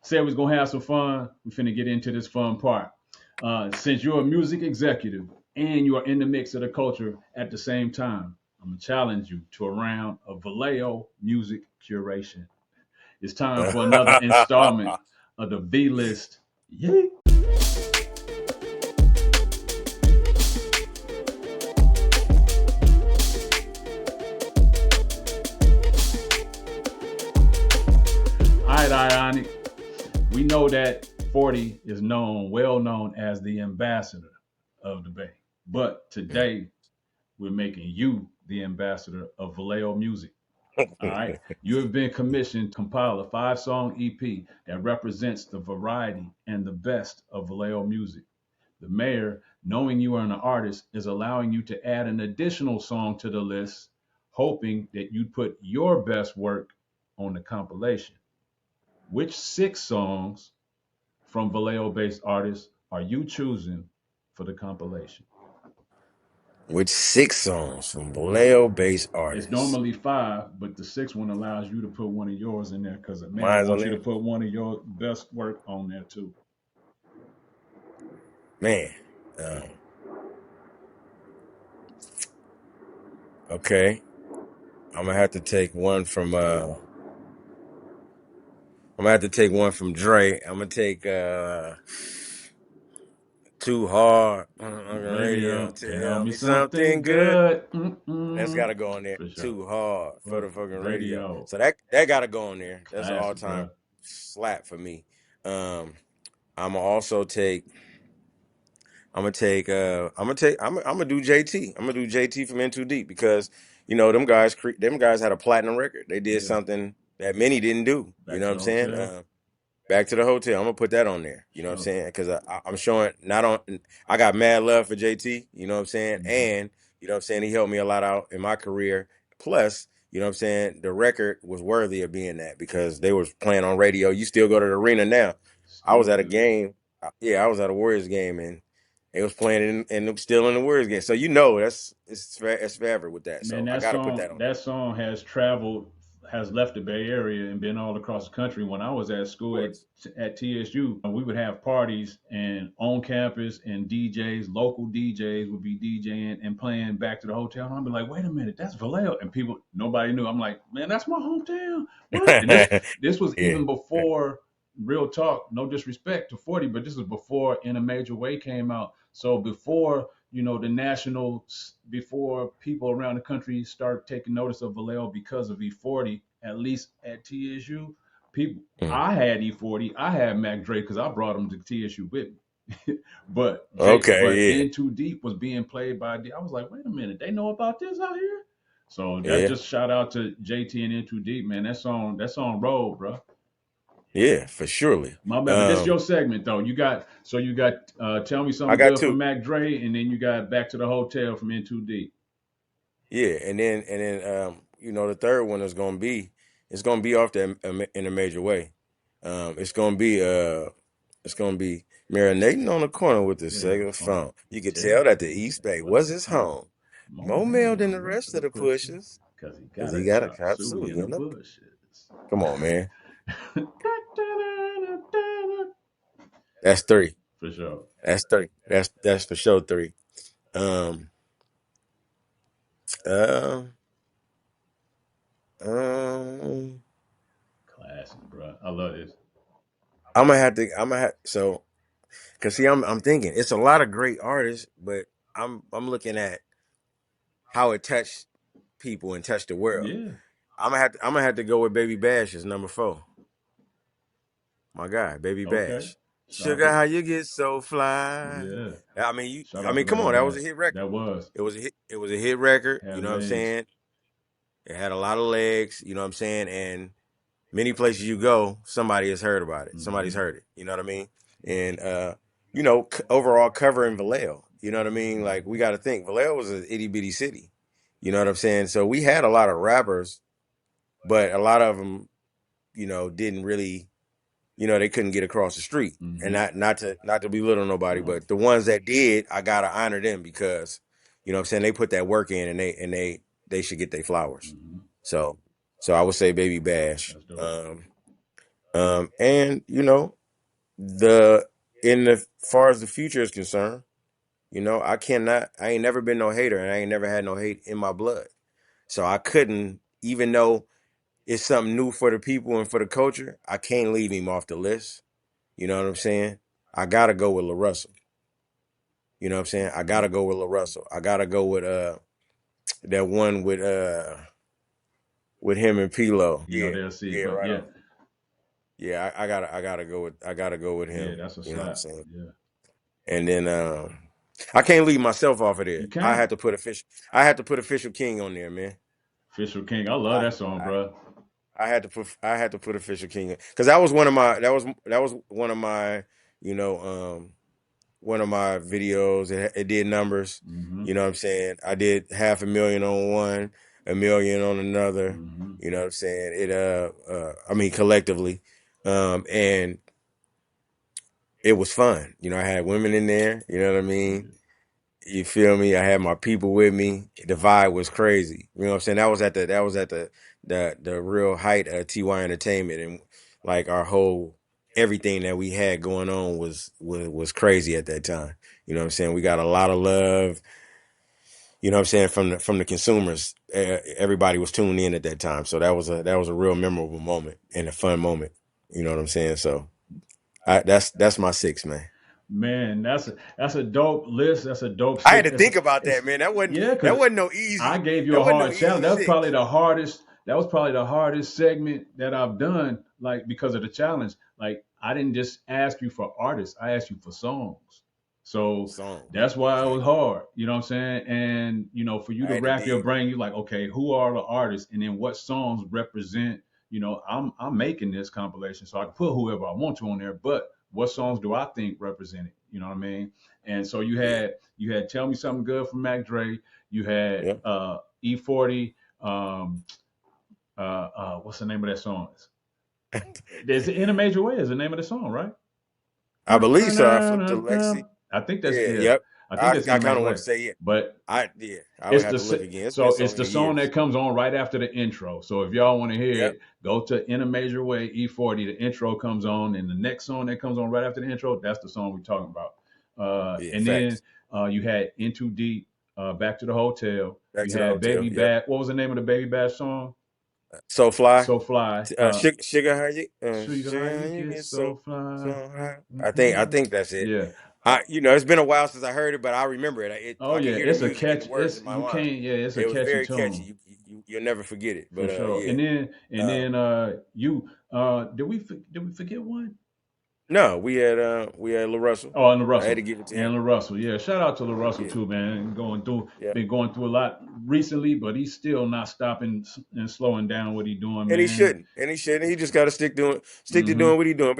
Said we was gonna have some fun. We finna get into this fun part. Since you're a music executive and you are in the mix of the culture at the same time, I'm gonna challenge you to a round of Vallejo music curation. It's time for another installment of the V list. Yeah. All right, Ionic. We know that 40 is well known as the ambassador of the Bay. But today we're making you the ambassador of Vallejo music. All right. You have been commissioned to compile a 5 song EP that represents the variety and the best of Vallejo music. The mayor, knowing you are an artist, is allowing you to add an additional song to the list, hoping that you put your best work on the compilation. Which 6 songs from Vallejo-based artists are you choosing for the compilation? With 6 songs from Vallejo-based It's artists. normally 5, but the 6th one allows you to put one of yours in there because the mayor Mine's on wants you to there. put one of your best work on there too. Man. Uh, okay. I'm gonna have to take one from I'm gonna have to take one from Dre. I'm gonna take Too Hard on the radio. Radio, tell Tell me me something something good. good. That's Mm-mm. gotta go on there. For sure. Too Hard for the For fucking radio. radio, So that gotta go on there. That's an all classic, time bro. slap for me. Um I'm gonna also take I'm gonna do JT. I'm gonna do JT from In Too Deep because them guys had a platinum record. They did Yeah, something that many didn't do. You back know to what the I'm saying? hotel. Back to the hotel. I'm gonna put that on there. You know what I'm Sure. saying? Because I'm showing not on. I got mad love for JT. You know what I'm saying? Hmm. And you know what I'm saying. He helped me a lot out in my career. Plus, you know what I'm saying. The record was worthy of being that because they was playing on radio. You still go to the arena now. I was Still at a do. game. Yeah, I was at a Warriors game and they was playing and it was still in the Warriors game. So you know it's forever with that. Man, So I got to put that on that song has left the Bay Area and been all across the country. When I was at there. school Of course. at TSU, we would have parties and on campus and local DJs would be DJing and playing Back to the Hotel. And I'd be like, wait a minute, that's Vallejo. And people, nobody knew. I'm like, man, that's my hometown. What? And this was Yeah. even before Real Talk, no disrespect to 40, but this was before In a Major Way came out. So before before people around the country start taking notice of Vallejo because of E40, at least at TSU, people, Mm. I had E40, I had Mac Dre because I brought him to TSU with me. But Okay. In Too Deep was being played by I was like, wait a minute, they know about this out here. So Yeah. that Yeah. just shout out to JT and In Too Deep, man. That song rolled, bro. Yeah. For surely. My bad, but this Um. your segment though. You got Tell Me I Something got Good from two. Mac Dre, and then you got Back to the Hotel from In Too Deep. Yeah, and then the third one is gonna be it's gonna be off that in a major way. It's gonna be marinating on the corner with the Yeah, Sega phone. phone. You could Tell tell that the the East East Bay Bay was was his his home. home. More More mail mail than than the the rest rest of of the the pushers, pushers, cause he cause got he a got a chop cop suey suey in the in the. bushes. Come on, man. That's three. For sure. That's three. That's for sure three. Um. Um. Um. Classic, bro. I love this. I'm gonna have to. I'm gonna have so. Cause see, I'm thinking it's a lot of great artists, but I'm looking at how it touched people and touched the world. Yeah. I'm gonna have to go with Baby Bash as number 4. My guy, Baby Okay. Bash. Shout Sugar, out how to you get so fly? yeah. Shout I out to mean, come Baby on, that was Bash. a hit record. That was It was a hit. It was a hit record. You had know what I'm legs. saying? It had a lot of legs. You know what I'm saying? And many places you go, somebody has heard about it. Somebody's Hmm. heard it. You know what I mean? And overall covering Vallejo. You know what I mean? Like we got to think Vallejo was an itty bitty city. You know what I'm saying? So we had a lot of rappers, but a lot of them, didn't really, they couldn't get across the street. And Hmm. not to belittle nobody, No. but the ones that did, I gotta honor them because, you know what I'm saying, they put that work in and they should get their flowers. Hmm. So I would say Baby Bash. That's dope. And the in the far as the future is concerned, I ain't never been no hater, and I ain't never had no hate in my blood. So I couldn't, even though it's something new for the people and for the culture, I can't leave him off the list. You know what I'm saying? I gotta go with LaRussell. You know what I'm saying? I gotta go with LaRussell. I gotta go with that one with him and Pilo. You know Yeah, they'll see, yeah, but right yeah, on. Yeah, I gotta go with yeah, him. that's a You know what I'm slap. saying? Yeah, And then I can't leave myself off of there. you can't. I had to put official king on there, man. Fisher King, I love I that song, I, bro. I had to put official king because that was one of my you know one of my videos. It did numbers. Mm-hmm. You know what I'm saying? I did 500,000 on one, 1 million on another. Mm-hmm. You know what I'm saying? I mean collectively, and it was fun. I had women in there. You know what I mean? Yeah. You feel me? I had my people with me. The vibe was crazy. You know what I'm saying? That was at the real height of TY Entertainment, and like our whole everything that we had going on was crazy at that time. You know what I'm saying? We got a lot of love. You know what I'm saying, from the consumers. Everybody was tuned in at that time, so that was a real memorable moment and a fun moment. You know what I'm saying? So that's my six, man. Man, that's a dope list. That's a dope I had six. to think about that, man. That wasn't Yeah, that because wasn't no I easy. gave you That a wasn't no hard challenge. easy That was probably six. the hardest. That was probably the hardest segment that I've done. Like because of the challenge. Like I didn't just ask you for artists. I asked you for songs. So Songs. that's why it was Exactly. hard. You know what I'm saying? And for you I to had to wrap your dig. brain, you like, okay, who are the artists, and then what songs represent. I'm making this compilation, so I can put whoever I want to on there. But what songs do I think represent it? You know what I mean? And so you Yeah. had you had Tell Me Something Good from Mac Dre. You had Yeah. E40. Um, what's the name of that song? There's In a Major Way is the name of the song, right? I believe so. I flipped to Lexi. I think that's Yeah. yeah. Yep. I think I that's In I a kind Major of want Way. to say it. But I would it's have to look the again. It's been so so it's the many song years. that comes on right after the intro. So if y'all want to hear Yep. it, go to In a Major Way E40. The intro comes on, and the next song that comes on right after the intro, that's the song we're talking about. Yeah. And then Facts. you had In Too Deep, Back to the Hotel. Back You to the had hotel. Baby Yep. Bad. What was the name of the Baby Bad song? So fly. So Fly. Sugar, Sugar, how sugar, how you you get get so so fly? high. I Mm-mm. think that's it. Yeah. Uh, It's been a while since I heard it, but I remember it. oh I can yeah, hear the it's a music and the catch. words It's in my you mind. can't. Yeah, it's a It was catchy very catchy. tune You'll never forget it. for But sure. yeah. And Uh, then did we forget one? no, we had LaRussell. Oh, and I had LaRussell to give it to and him. LaRussell. Yeah, shout out to LaRussell Yeah, too, man. yeah. Been going through a lot recently, but he's still not stopping and slowing down what he's doing, And he man. shouldn't. And he shouldn't. He just got to stick to Hmm. doing what he's doing.